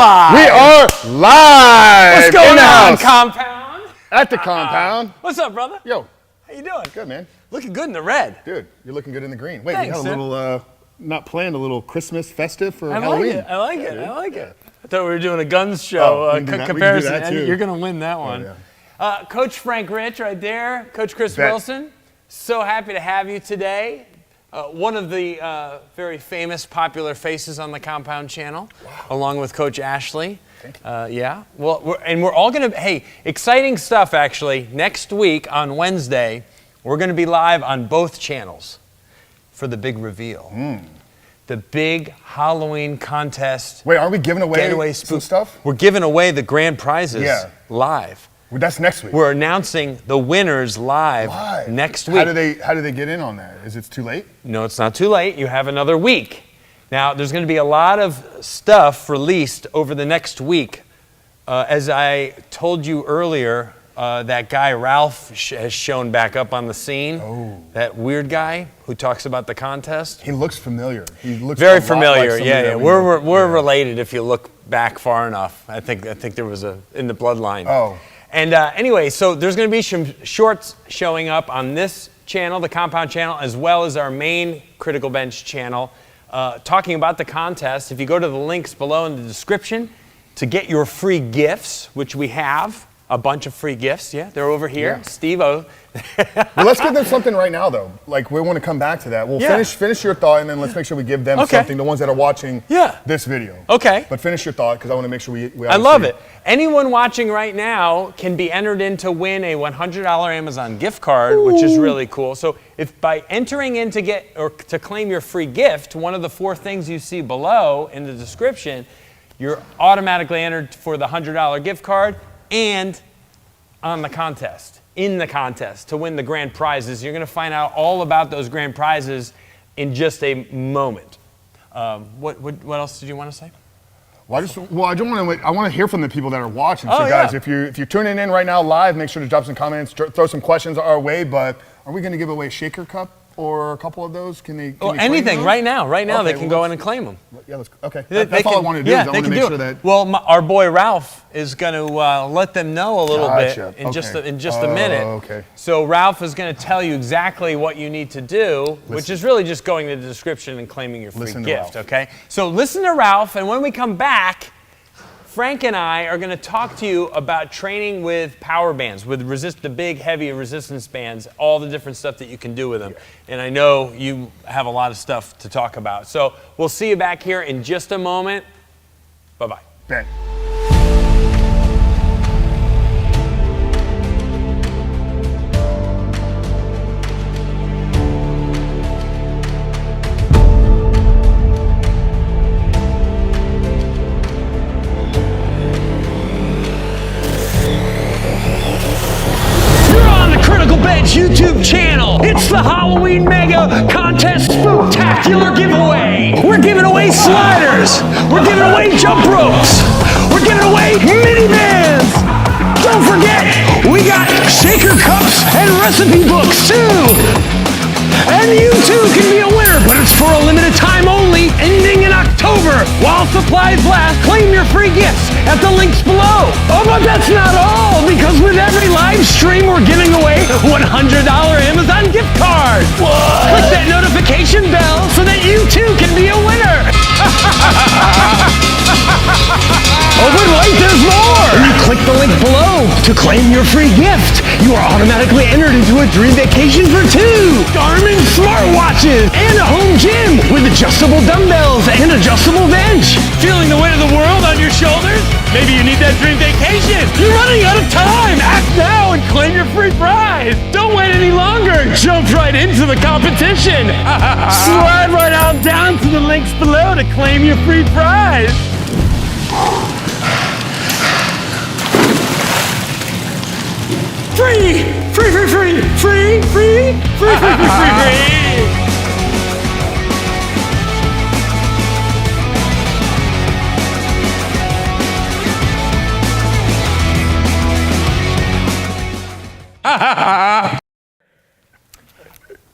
live. We are live. What's going on, Compound? At the Compound. What's up, brother? Yo. How you doing? Good, man. Looking good in the red. Dude, you're looking good in the green. Wait, Thanks, we had a little, not planned, a little Christmas festive for Halloween. I like it. I thought we were doing a guns show comparison. You're going to win that one. Oh, yeah. Coach Frank Rich right there. Coach Chris Wilson. So happy to have you today. One of the very famous, popular faces on the Compound channel, along with Coach Ashley. Thank you. Yeah. Well, we're all going to, hey, exciting stuff actually. Next week on Wednesday, we're going to be live on both channels for the big reveal. The big Halloween contest. Wait, aren't we giving away some stuff? We're giving away the grand prizes live. Well, that's next week. We're announcing the winners live next week. How do they get in on that? Is it too late? No, it's not too late. You have another week. Now, there's going to be a lot of stuff released over the next week. As I told you earlier, that guy Ralph has shown back up on the scene. Oh. That weird guy who talks about the contest. He looks familiar. He looks very familiar. Like we're related if you look back far enough. I think there was in the bloodline. Oh. And anyway, so there's going to be some shorts showing up on this channel, the Compound channel, as well as our main Critical Bench channel, talking about the contest. If you go to the links below in the description to get your free gifts, which we have, a bunch of free gifts. Yeah, they're over here. Yeah. Steve-O. Well, let's give them something right now, though. Like, we want to come back to that. We'll finish your thought, and then let's make sure we give them something, the ones that are watching this video. Okay. But finish your thought, because I want to make sure we I love it. Anyone watching right now can be entered in to win a $100 Amazon gift card, which is really cool. So if by entering in to claim your free gift, one of the 4 things you see below in the description, you're automatically entered for the $100 gift card and in the contest to win the grand prizes. You're going to find out all about those grand prizes in just a moment. What else did you want to say? Well, I want to hear from the people that are watching. So guys, if you're tuning in right now live, make sure to drop some comments, throw some questions our way. But are we going to give away a shaker cup or a couple of those? Can they anything right now they can go in and claim them. Yeah, that's all I want to do. I want to make sure that. Well, our boy Ralph is going to let them know a little bit in just a minute. Okay. So Ralph is going to tell you exactly what you need to do, which is really just going to the description and claiming your free gift. Okay. So listen to Ralph, and when we come back, Frank and I are going to talk to you about training with power bands, with the big, heavy resistance bands, all the different stuff that you can do with them. And I know you have a lot of stuff to talk about. So we'll see you back here in just a moment. Bye-bye. Ben. YouTube channel. It's the Halloween Mega Contest Spooktacular giveaway. We're giving away sliders. We're giving away jump ropes. We're giving away minivans. Don't forget, we got shaker cups and recipe books too. And you too can be a winner, but it's for a limited time only, ending in October. While supplies last, claim your free gifts at the links below. Oh, but that's not all, because with every live stream, we're giving away $100 Amazon gift card. What? Click that notification bell so that you too can be a winner. Oh, but wait, there's more. When you click the link below to claim your free gift, you are automatically entered into a dream vacation for 2 Garmin smartwatches and a home gym with adjustable dumbbells and adjustable bench. Feeling the weight of the world on your shoulders? Maybe you need that dream vacation. You're running out of time. Act now and claim your free prize. Don't wait any longer. Jump right into the competition. Slide right on down to the links below to claim your free prize. Free! Free, free, free! Free, free, free, free, free, free, free!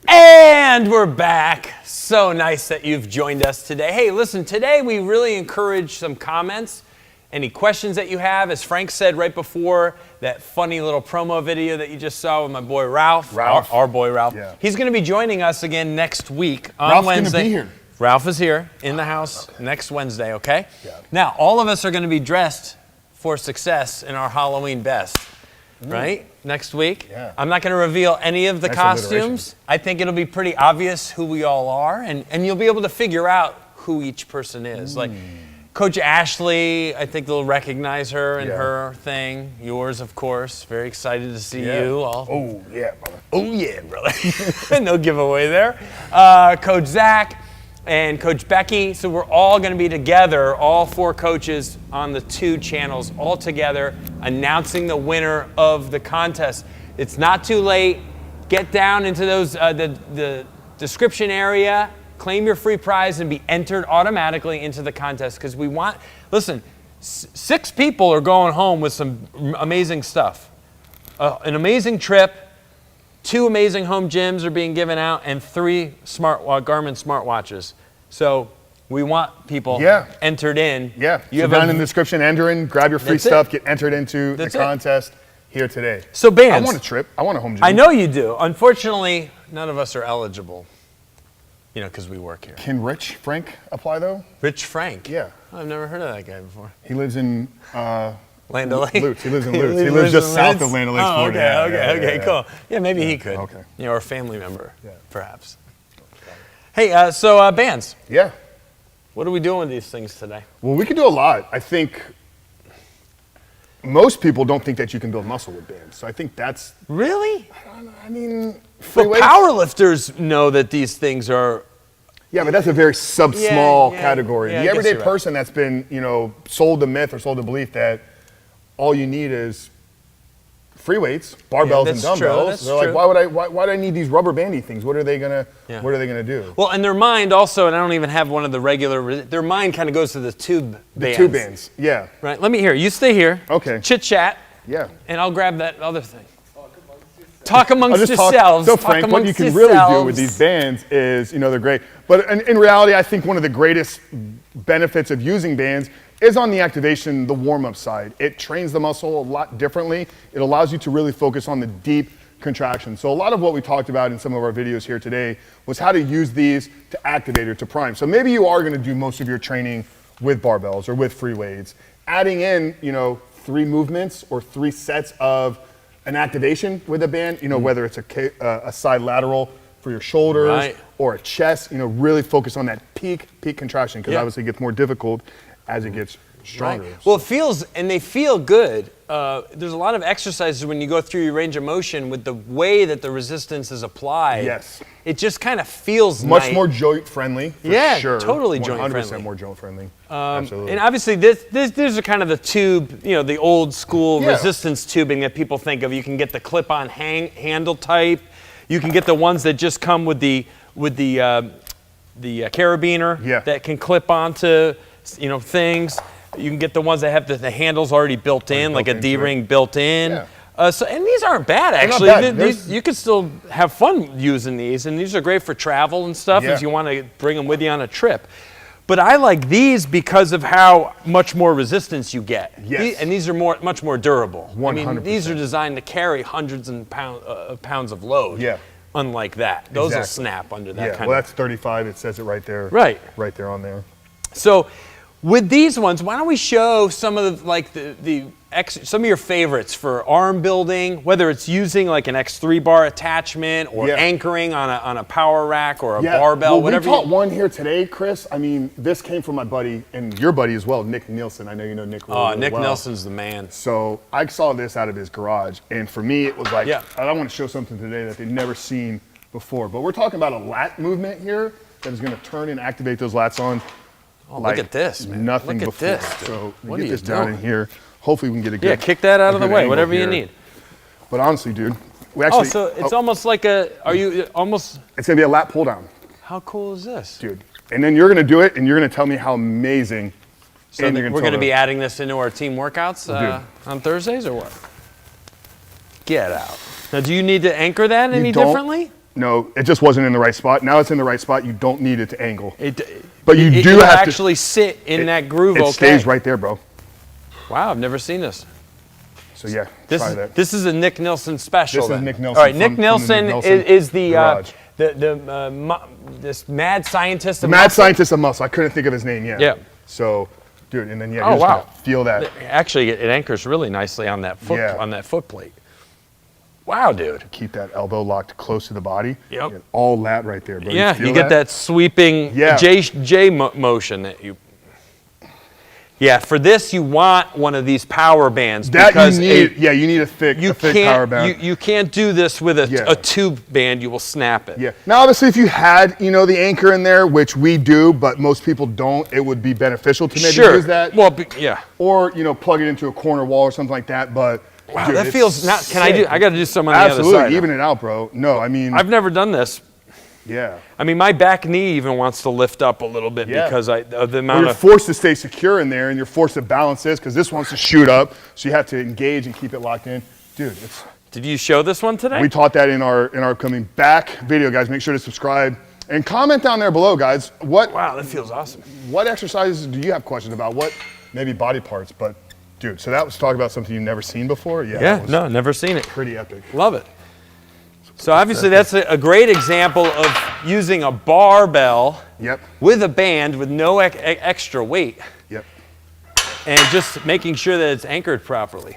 And we're back. So nice that you've joined us today. Hey, listen, today we really encourage some comments. Any questions that you have, as Frank said right before, that funny little promo video that you just saw with my boy Ralph. Our boy Ralph. Yeah. He's going to be joining us again next week on Ralph's Wednesday. going to be here. Ralph is here in the house next Wednesday, okay? Yeah. Now, all of us are going to be dressed for success in our Halloween best, right? Next week. Yeah. I'm not going to reveal any of the Nice costumes. alliteration. I think it'll be pretty obvious who we all are, and you'll be able to figure out who each person is. Like Coach Ashley, I think they'll recognize her and her thing. Yours, of course. Very excited to see you all. Oh, yeah, brother. Oh, yeah, brother. No giveaway there. Coach Zach and Coach Becky. So we're all going to be together, all 4 coaches on the 2 channels, all together, announcing the winner of the contest. It's not too late. Get down into those the description area, claim your free prize, and be entered automatically into the contest, because we want, listen, 6 people are going home with some amazing stuff. An amazing trip, 2 amazing home gyms are being given out, and 3 Garmin smartwatches. So we want people entered in. Yeah, You so have down in the description, enter in, grab your free That's it. stuff, get entered into That's the it. contest here today. So bands. I want a trip. I want a home gym. I know you do. Unfortunately, none of us are eligible, you know, because we work here. Can Rich Frank apply, though? Rich Frank? Yeah. I've never heard of that guy before. He lives in Land O'Lakes. Lutz. He lives in Lutz. He lives just in south Lutz? of Land O'Lakes, Oh, Florida. okay, Yeah. cool. Yeah, maybe he could. Okay. You know, or a family member, perhaps. Hey, so bands. Yeah. What are we doing with these things today? Well, we can do a lot. I think most people don't think that you can build muscle with bands. So I think that's, Really? I mean, free But weights. powerlifters know that these things are. Yeah, but that's a very sub-small Yeah, category. yeah, I The guess everyday you're right. person that's been, you know, sold the myth or sold the belief that all you need is free weights, barbells, and that's true, dumbbells. that's They're true. like, why do I need these rubber bandy things? What are they gonna do? Well, and their mind also, and I don't even have one of the regular. Their mind kind of goes to the tube bands. Two bands. Yeah. Right. Let me hear. You stay here. Okay. Chit chat. Yeah. And I'll grab that other thing. Talk amongst I'll just talk. yourselves. So Talk Frank, what you amongst can really do yourselves. with these bands is, you know, they're great. But in reality, I think one of the greatest benefits of using bands is on the activation, the warm-up side. It trains the muscle a lot differently. It allows you to really focus on the deep contraction. So a lot of what we talked about in some of our videos here today was how to use these to activate or to prime. So maybe you are gonna do most of your training with barbells or with free weights. Adding in, you know, 3 movements or 3 sets of an activation with a band, you know, whether it's a side lateral for your shoulders or a chest, you know, really focus on that peak contraction, because obviously it gets more difficult as it gets stronger. Right. Well, it feels, and they feel good. There's a lot of exercises when you go through your range of motion with the way that the resistance is applied. Yes. It just kind of feels Much more joint friendly, for Yeah, sure. totally joint 100% friendly. more joint friendly. Absolutely. And obviously, these are kind of the tube, you know, the old school resistance tubing that people think of. You can get the clip-on handle type. You can get the ones that just come with the carabiner that can clip onto, you know, things. You can get the ones that have the handles already built in, like a D-ring built in. Yeah. And these aren't bad, actually. Not bad. You can still have fun using these, and these are great for travel and stuff if you want to bring them with you on a trip. But I like these because of how much more resistance you get. Yes. And these are much more durable. 100%. I mean, these are designed to carry hundreds of pounds of load. Yeah. Unlike that. Those will Exactly. snap under that kind well, of. that's 35. It says it right there. Right. Right there on there. So with these ones, why don't we show some of some of your favorites for arm building, whether it's using like an X3 bar attachment or anchoring on a power rack or a barbell, well, whatever. We taught one here today, Chris. I mean, this came from my buddy and your buddy as well, Nick Nielsen. I know you know Nick really, really Nick well. Nelson's the man. So I saw this out of his garage, and for me, it was like, Yeah. I want to show something today that they've never seen before. But we're talking about a lat movement here that is going to turn and activate those lats on. Oh, like look at this, man. Nothing Look at before. this, dude. So What we are get you this down doing? in here. Hopefully we can get a good. Yeah, kick that out of the good way, angle whatever you here. need. But honestly, dude, we actually. Oh, so it's almost like almost. It's gonna be a lat pull down, How cool is this? dude. And then you're gonna do it, and you're gonna tell me how amazing. So and you're we're tell going to the- be adding this into our team workouts on Thursdays or what? Get out. Now, do you need to anchor that any don't- differently? No, it just wasn't in the right spot. Now it's in the right spot. You don't need it to angle. But you do it'll have to- actually sit in that groove. It Okay. stays right there, bro. Wow, I've never seen this. So yeah, This try is that. this is a Nick Nilsson special. This is then. Nick Nilsson All right, from- Nick from the Nilsson Nick Nilsson is the garage. this mad scientist. Of Mad muscle. scientist of muscle. I couldn't think of his name yet. Yeah. So, dude, and then yeah, Oh, you're just wow. gonna feel that. Actually, it anchors really nicely on that foot Yeah. on that foot plate. Wow, dude. Keep that elbow locked close to the body. Yep. Get all lat right there, bro. Yeah, feel you get that sweeping Yeah. J motion that you. Yeah, for this you want one of these power bands That because you need. Yeah, you need a thick power band. You can't do this with Yeah. a tube band. You will snap it. Yeah. Now, obviously, if you had, the anchor in there, which we do, but most people don't, it would be beneficial to maybe use that. Well, yeah. Or, plug it into a corner wall or something like that. But Wow, dude, that it's feels not. Can I do? sick. I got to do some on the Absolutely, other side. even it out, bro. No, I mean, I've never done this. yeah. I mean, my back knee even wants to lift up a little bit Yeah. because of the Well, amount you're of. forced to stay secure in there, and you're forced to balance this because this wants to shoot up, so you have to engage and keep it locked in. Dude, Did you show this one today? we taught that in our upcoming back video, guys. Make sure to subscribe and comment down there below, guys. Wow, that feels awesome. What exercises do you have questions about? What maybe body parts? But dude, so that was talking about something you've never seen before. Yeah, Yeah, that was no, never seen it. pretty epic. Love it. So obviously that's a great example of using a barbell Yep. with a band with no extra weight Yep. and just making sure that it's anchored properly.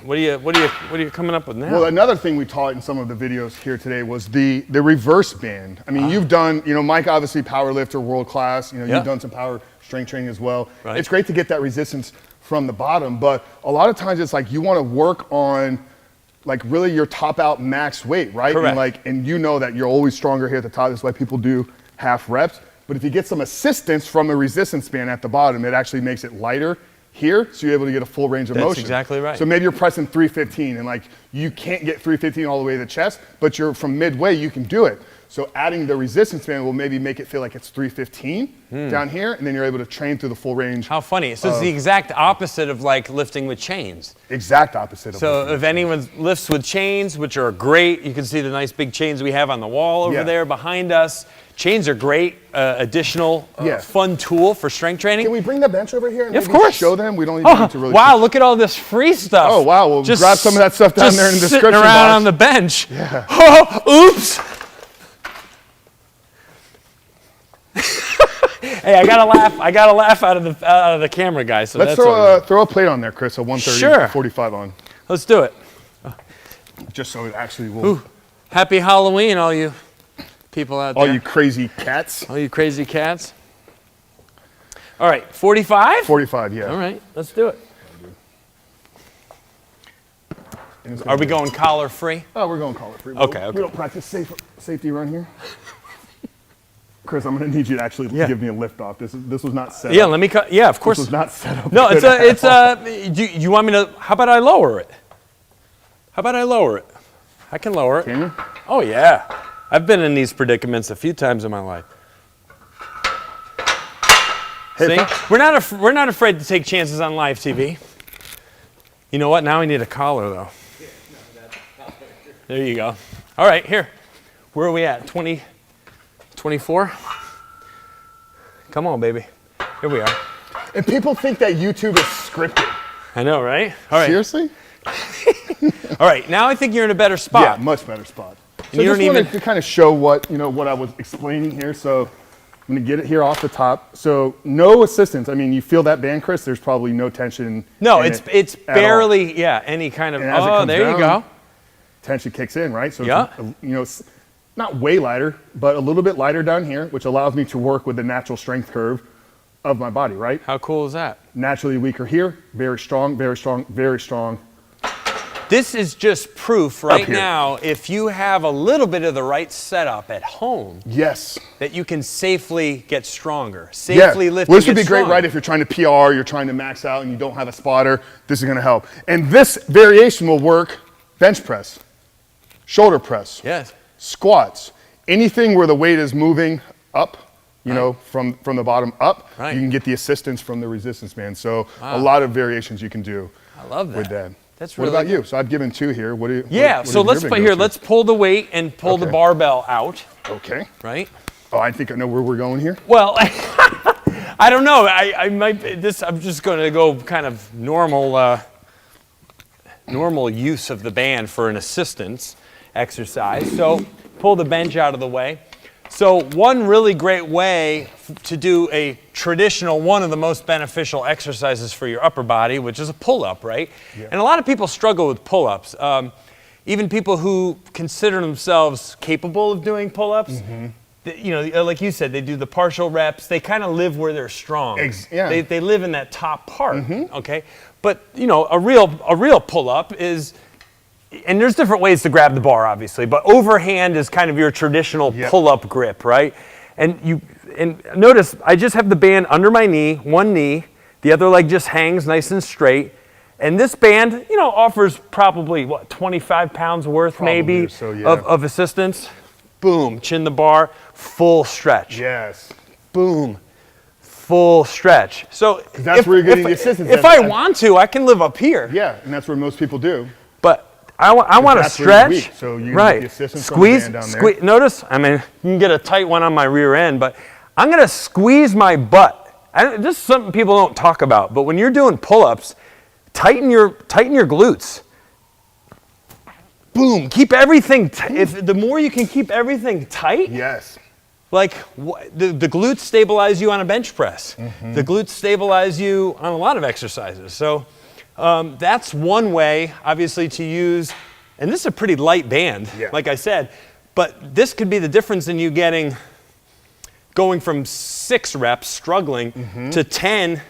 What are you coming up with now? Well, another thing we taught in some of the videos here today was the reverse band. I mean, you've done, Mike, obviously power lifter, world class. Yeah. You've done some power strength training as well. Right. It's great to get that resistance from the bottom, but a lot of times it's like you want to work on like really your top out max weight, right? Correct. And you know that you're always stronger here at the top. That's why people do half reps. But if you get some assistance from the resistance band at the bottom, it actually makes it lighter here, so you're able to get a full range of That's motion. exactly right. So maybe you're pressing 315 and like you can't get 315 all the way to the chest, but you're from midway, you can do it. So adding the resistance band will maybe make it feel like it's 315 down here, and then you're able to train through the full range. How funny. So it's the exact opposite of like lifting with chains. Exact opposite of So this. if anyone lifts with chains, which are great, you can see the nice big chains we have on the wall over Yeah. there behind us. Chains are great, additional Yeah. fun tool for strength training. Can we bring the bench over here and Of maybe course. show them? We don't even need to really. Wow, look at all this free stuff. Oh, wow. Well, grab some of that stuff down just there in the sitting description around box. on the bench. Yeah. Oh, oops. Hey, I gotta laugh out of the camera, guys. So Let's that's all right. throw a plate on there, Chris. So 130, Sure. 45 on, Let's do it. just so it actually will. Ooh. Happy Halloween, all you people out there. All you crazy cats. All you crazy cats. All right, 45? 45, yeah. All right, let's do it. Are we going collar free? Oh, we're going to call it free. Okay, okay. We don't practice safety run here. Chris, I'm going to need you to actually Yeah. give me a lift off. This was not set Yeah, up. let me cut. Yeah, of course. This was not set up. No, good it's at all. you want me to, how about I lower it? How about I lower it? I can lower it. Can you? Oh, yeah. I've been in these predicaments a few times in my life. Hey, See? We're not afraid to take chances on live TV. You know what? Now I need a collar, though. There you go. All right, here. Where are we at? 20, 24? Come on, baby. Here we are. And people think that YouTube is scripted. I know, right? All right. Seriously? All right. Now I think you're in a better spot. Yeah, much better spot. So you just don't wanted even- to kind of show what I was explaining here. So I'm going to get it here off the top. So no assistance. I mean, you feel that band, Chris? There's probably no tension. No, in it's it at all. barely, yeah, any kind of, And as it oh, comes there you down, go. Tension kicks in, right? So Yeah. it's, not way lighter, but a little bit lighter down here, which allows me to work with the natural strength curve of my body, right? How cool is that? Naturally weaker here, very strong, very strong, very strong. This is just proof right here. now, if you have a little bit of the right setup at home, Yes. that you can safely get stronger, safely lift Well, and this would get be great, stronger. right? If you're trying to PR, you're trying to max out, and you don't have a spotter, this is going to help. And this variation will work bench press, shoulder press, Yes. squats, anything where the weight is moving up, from the bottom up, Right. you can get the assistance from the resistance band. So Wow. a lot of variations you can do I love that. with that. That's What really about good. you? So I've given 2 here. What do you? Yeah, what so have let's your put big here, go-to? let's pull the weight and pull the Okay. barbell out, Okay. right? Oh, I think I know where we're going here. Well, I don't know. I might. I'm just going to go kind of normal use of the band for an assistance exercise. So pull the bench out of the way. So one really great way to do a traditional, one of the most beneficial exercises for your upper body, which is a pull-up, right? Yeah. And a lot of people struggle with pull-ups. Even people who consider themselves capable of doing pull-ups, like you said, they do the partial reps. They kind of live where they're strong. They live in that top part, okay? But a real pull-up is, and there's different ways to grab the bar, obviously, but overhand is kind of your traditional pull-up grip, right? And notice I just have the band under my knee, one knee, the other leg just hangs nice and straight. And this band, offers probably, 25 pounds worth maybe of assistance. Boom, chin the bar, full stretch. Yes. Boom, full stretch. So that's where you're getting the assistance. If I want to, I can live up here. Yeah, and that's where most people do. But I want to stretch. So you get the assistance squeeze, from the band down there. Notice, you can get a tight one on my rear end, but I'm going to squeeze my butt. This is something people don't talk about, but when you're doing pull-ups, tighten your glutes. Boom, keep everything, the more you can keep everything tight. Yes. Like the glutes stabilize you on a bench press. The glutes stabilize you on a lot of exercises. So that's one way, obviously, to use, and this is a pretty light band, like I said, but this could be the difference in you going from 6 reps, struggling, to 10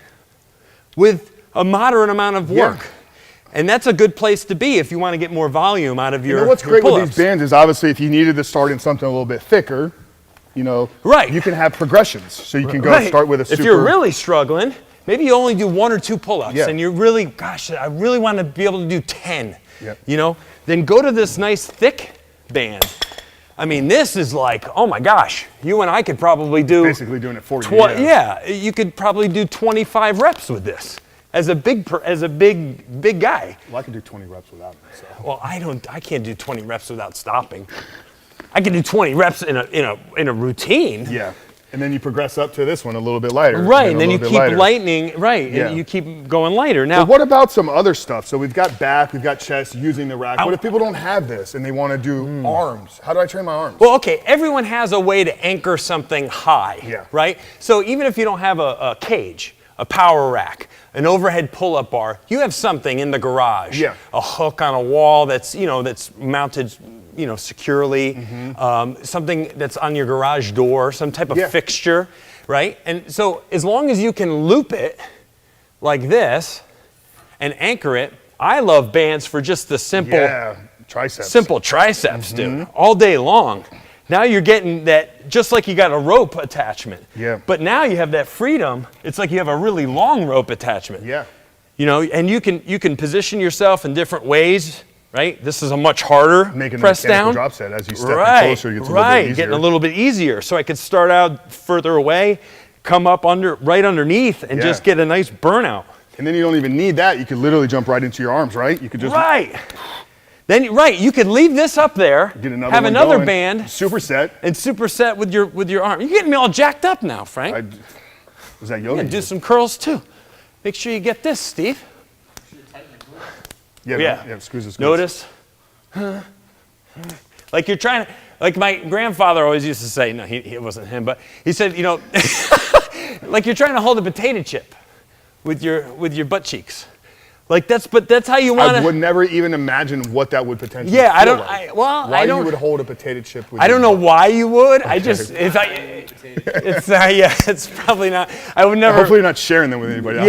with a moderate amount of work. And that's a good place to be if you want to get more volume out of your what's great pull-ups. with these bands is obviously if you needed to start in something a little bit thicker, you can have progressions. So you can go start with a super. If you're really struggling, maybe you only do 1 or 2 pull-ups and you're really, gosh, I really want to be able to do 10. Then go to this nice thick band. This is like, oh my gosh, you and I could probably do. Basically doing it for you. You could probably do 25 reps with this. As a big guy. Well, I can do 20 reps without it. So. Well, I can't do 20 reps without stopping. I can do 20 reps in a routine. Yeah. And then you progress up to this one a little bit lighter. Right, and then you keep lightening, and you keep going lighter. Now, but what about some other stuff? So we've got back, we've got chest, using the rack. What if people don't have this and they want to do arms? How do I train my arms? Well, okay, everyone has a way to anchor something high, right? So even if you don't have a cage, a power rack, an overhead pull-up bar, you have something in the garage, a hook on a wall that's mounted, securely, something that's on your garage door, some type of fixture, right? And so as long as you can loop it like this and anchor it, I love bands for just the simple triceps, dude, all day long. Now you're getting that, just like you got a rope attachment. But now you have that freedom. It's like you have a really long rope attachment. And you can position yourself in different ways, right? This is a much harder press down. Drop set as you step in closer, it gets a little bit easier. Getting a little bit easier. So I could start out further away, come up right underneath, and just get a nice burnout. And then you don't even need that. You could literally jump right into your arms, right? You could just Then you could leave this up there, have another band, superset with your arm. You're getting me all jacked up now, Frank. Was that yoga? Do some curls too. Make sure you get this, Steve. Screws this. Notice, like you're trying to, like my grandfather always used to say. No, it wasn't him, but he said, like you're trying to hold a potato chip with your butt cheeks. Like that's how you want to. I would never even imagine what that would potentially. Yeah, feel like. Why you would hold a potato chip with. I don't know why you would. Okay. It's probably not. I would never. Hopefully, you're not sharing them with anybody else.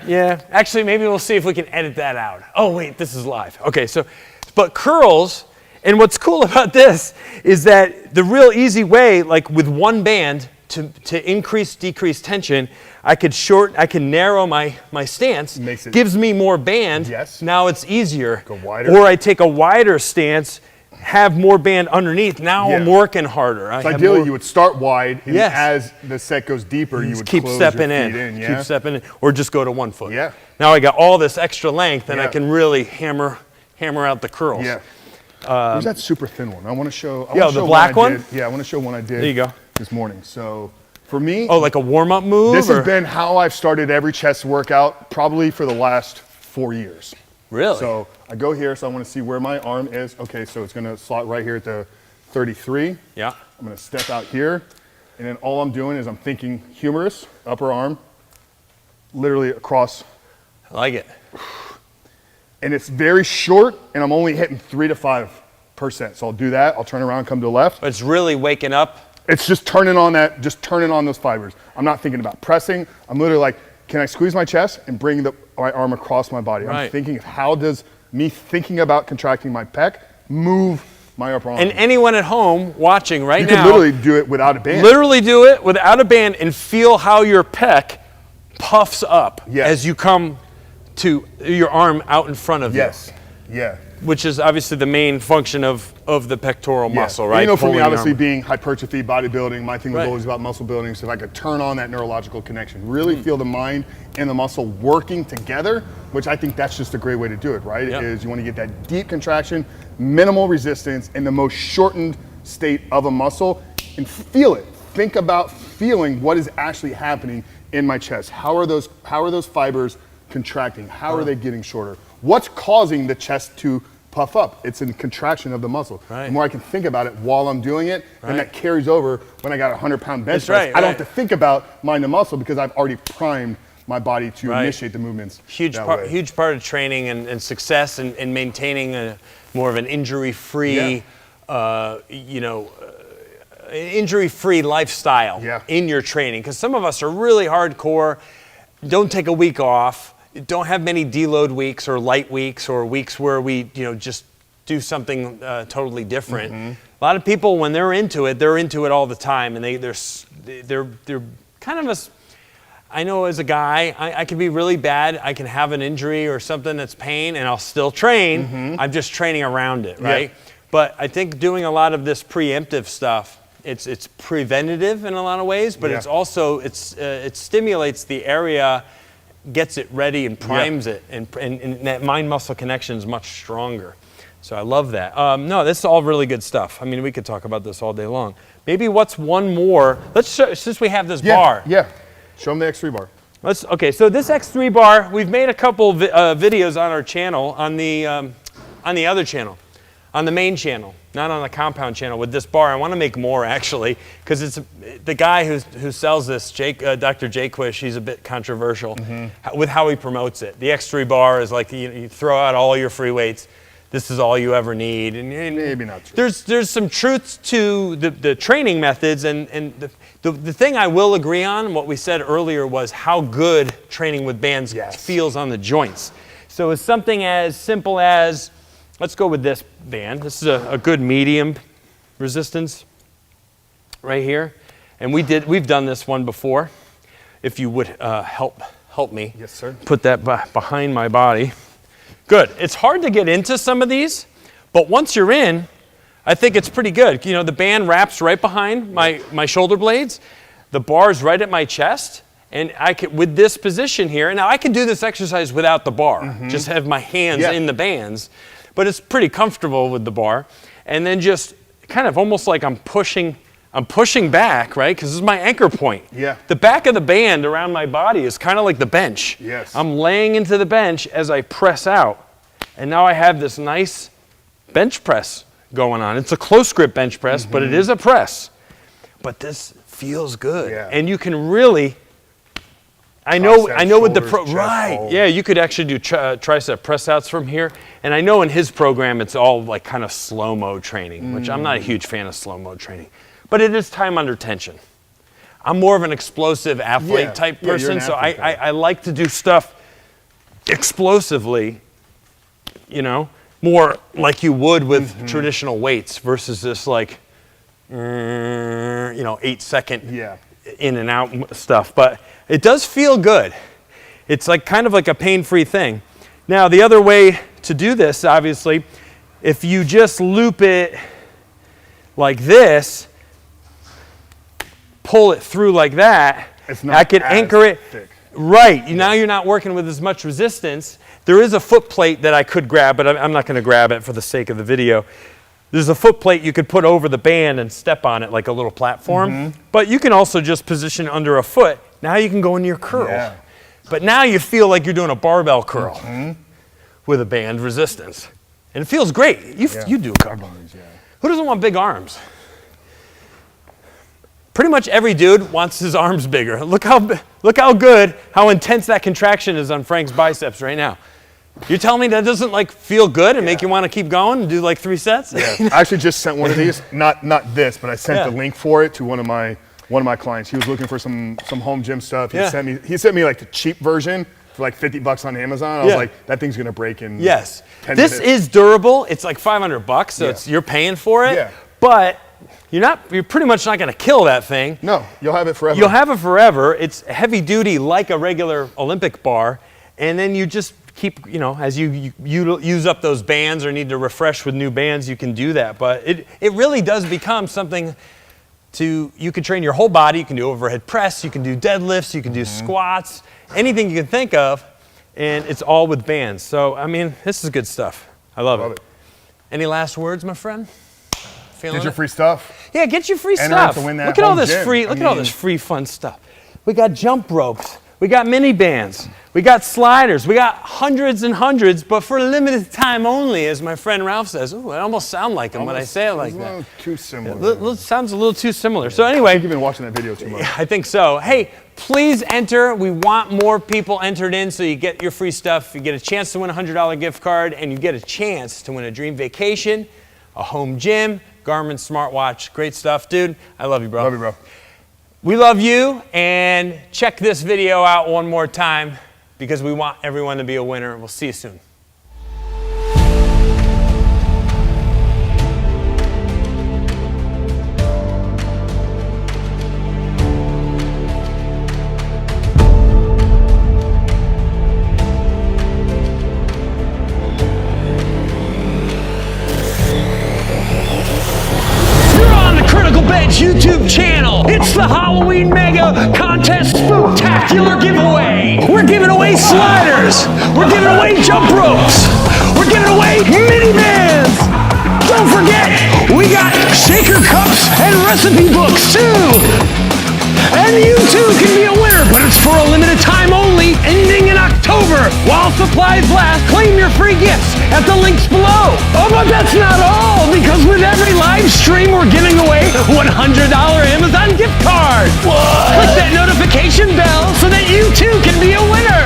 Yeah. Actually, maybe we'll see if we can edit that out. Oh wait, this is live. Okay, but curls, and what's cool about this is that the real easy way, like with one band, to decrease tension, I can narrow my stance. Gives me more band. Now it's easier. Go wider. Or I take a wider stance, have more band underneath. Now I'm working harder. So ideally, you would start wide, and as the set goes deeper, you would keep close stepping your feet in. Keep stepping in, or just go to 1 foot. Now I got all this extra length, and I can really hammer out the curls. Where's that super thin one? I want to show. The black one? I want to show one I did. There you go. This morning. So For me, Oh, like a warm-up move? this has been how I've started every chest workout probably for the last 4 years. Really? So I go here, so I want to see where my arm is. Okay, so it's going to slot right here at the 33. Yeah. I'm going to step out here, and then all I'm doing is I'm thinking humerus, upper arm, literally across. I like it. And it's very short, and I'm only hitting 3 to 5%. So I'll do that. I'll turn around, come to the left. But it's really waking up. It's just turning on that, just turning on those fibers. I'm not thinking about pressing. I'm literally like, can I squeeze my chest and bring my arm across my body? Right. I'm thinking, how does me thinking about contracting my pec move my upper arm? And anyone at home watching right you now, can literally do it without a band. literally do it without a band and feel how your pec puffs up Yes. as you come to your arm out in front of Yes. Yeah. you. Which is obviously the main function of the pectoral muscle, right? And, you know, for Pulling me, the obviously arm. being hypertrophy, bodybuilding, my thing was Right. always about muscle building. So if I could turn on that neurological connection, really Mm. feel the mind and the muscle working together, which I think that's just a great way to do it, right? Yep. Is you want to get that deep contraction, minimal resistance, in the most shortened state of a muscle, and feel it. Think about feeling what is actually happening in my chest. How are those fibers contracting? How are they getting shorter? What's causing the chest to puff up? It's a contraction of the muscle. Right. The more I can think about it while I'm doing it, and that carries over when I got a 100-pound bench That's press. right, I don't right. have to think about mind the muscle because I've already primed my body to Right. initiate the movements. Huge that part, way. huge part of training and success and maintaining more of an injury-free, injury-free lifestyle Yeah. in your training. Because some of us are really hardcore, don't take a week off, don't have many deload weeks or light weeks or weeks where we just do something totally different. A lot of people, when they're into it all the time, and they're kind of a. I know as a guy, I can be really bad. I can have an injury or something that's pain, and I'll still train. I'm just training around it, right? Yeah. But I think doing a lot of this preemptive stuff, it's preventative in a lot of ways, but Yeah. it's also it stimulates the area, gets it ready and primes it, and that mind-muscle connection is much stronger. So I love that. No, this is all really good stuff. I mean, we could talk about this all day long. Maybe what's one more? Let's show, since we have this bar. Yeah. Show them the X3 bar. Okay, so this X3 bar, we've made a couple videos on our channel, on the other channel, on the main channel, not on the compound channel with this bar. I want to make more actually, because it's the guy who sells this, Dr. Jaquish, he's a bit controversial with how he promotes it. The X3 bar is like you throw out all your free weights. This is all you ever need. And Maybe not true. There's some truths to the training methods, and the thing I will agree on, what we said earlier, was how good training with bands feels on the joints. So it's something as simple as, let's go with this band. This is a good medium resistance right here. And we've done this one before. If you would help me. Yes, sir. Put that behind my body. Good. It's hard to get into some of these, but once you're in, I think it's pretty good. You know, the band wraps right behind my shoulder blades. The bar's right at my chest. And I could, with this position here, now I can do this exercise without the bar. Just have my hands in the bands, but it's pretty comfortable with the bar. And then just kind of almost like I'm pushing back, right? Because this is my anchor point. Yeah. The back of the band around my body is kind of like the bench. Yes. I'm laying into the bench as I press out. And now I have this nice bench press going on. It's a close grip bench press, but it is a press. But this feels good. Yeah. And you can really, I know with the shoulders, chest, right. all. Yeah, you could actually do tricep press outs from here. And I know in his program it's all like kind of slow-mo training, which I'm not a huge fan of slow-mo training. But it is time under tension. I'm more of an explosive athlete type Yeah, you're person, an so athlete guy. I like to do stuff explosively, you know, more like you would with traditional weights versus this like, 8-second in and out stuff. But it does feel good. It's like kind of like a pain-free thing. Now, the other way to do this, obviously, if you just loop it like this, pull it through like that, I could anchor it. Thick. Right, now you're not working with as much resistance. There is a foot plate that I could grab, but I'm not going to grab it for the sake of the video. There's a foot plate you could put over the band and step on it like a little platform. But you can also just position under a foot. Now you can go into your curl. Yeah. But now you feel like you're doing a barbell curl with a band resistance. And it feels great. You do a couple. Who doesn't want big arms? Pretty much every dude wants his arms bigger. Look how good, how intense that contraction is on Frank's biceps right now. You're telling me that doesn't like feel good and make you want to keep going and do like 3 sets? Yeah. I actually just sent one of these, not this, but I sent the link for it to one of my clients. He was looking for some home gym stuff. He sent me like the cheap version for like $50 on Amazon. I was like, that thing's gonna break in 10 this minutes. is durable. It's like $500, so you're paying for it. Yeah. But you're pretty much not gonna kill that thing. No, you'll have it forever. You'll have it forever. It's heavy duty like a regular Olympic bar, and then you just keep, as you use up those bands or need to refresh with new bands, you can do that. But it really does become something you can train your whole body. You can do overhead press, you can do deadlifts, you can do squats, anything you can think of, and it's all with bands. So, I mean, this is good stuff. I love it. Any last words, my friend? Feeling Get your free stuff. Yeah, get your free Enter stuff. to win that Look at all home this gym. free. Look at all this free fun stuff. We got jump ropes. We got mini bands. We got sliders. We got hundreds and hundreds, but for a limited time only, as my friend Ralph says. Ooh, I almost sound like him when I say it like that. A little too similar. Sounds a little too similar. So anyway, I think you've been watching that video too much. I think so. Hey, please enter. We want more people entered in so you get your free stuff. You get a chance to win a $100 gift card, and you get a chance to win a dream vacation, a home gym, Garmin smartwatch. Great stuff, dude. I love you, bro. Love you, bro. We love you, and check this video out one more time because we want everyone to be a winner. We'll see you soon. YouTube channel. It's the Halloween Mega Contest Spooktacular giveaway. We're giving away sliders. We're giving away jump ropes. We're giving away mini bands. Don't forget, we got shaker cups and recipe books too. And you too can be a winner, but it's for a limited time only, ending in October. While supplies last, claim your free gifts at the links below. Oh, but that's not all, because with every live stream, we're giving away a $100 Amazon gift card. What? Click that notification bell so that you too can be a winner.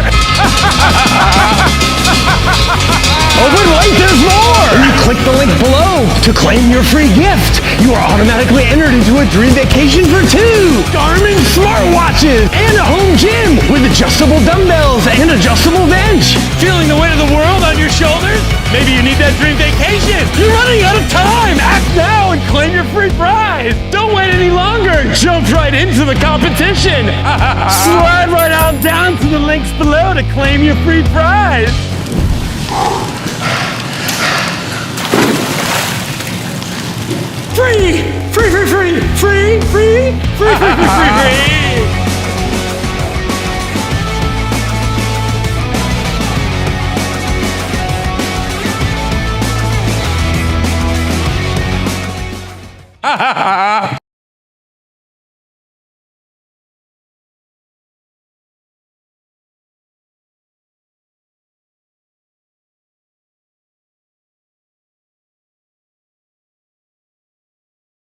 Oh, but wait, there's more! When you click the link below to claim your free gift, you are automatically entered into a dream vacation for 2 Garmin smartwatches and a home gym with adjustable dumbbells and adjustable bench. Feeling the weight of the world on your shoulders? Maybe you need that dream vacation. You're running out of time! Act now and claim your free prize! Don't wait any longer! Jump right into the competition! Slide right on down to the links below to claim your free prize! Free! Free, free, free! Free, free, free, free, free, free, free! Ha ha ha!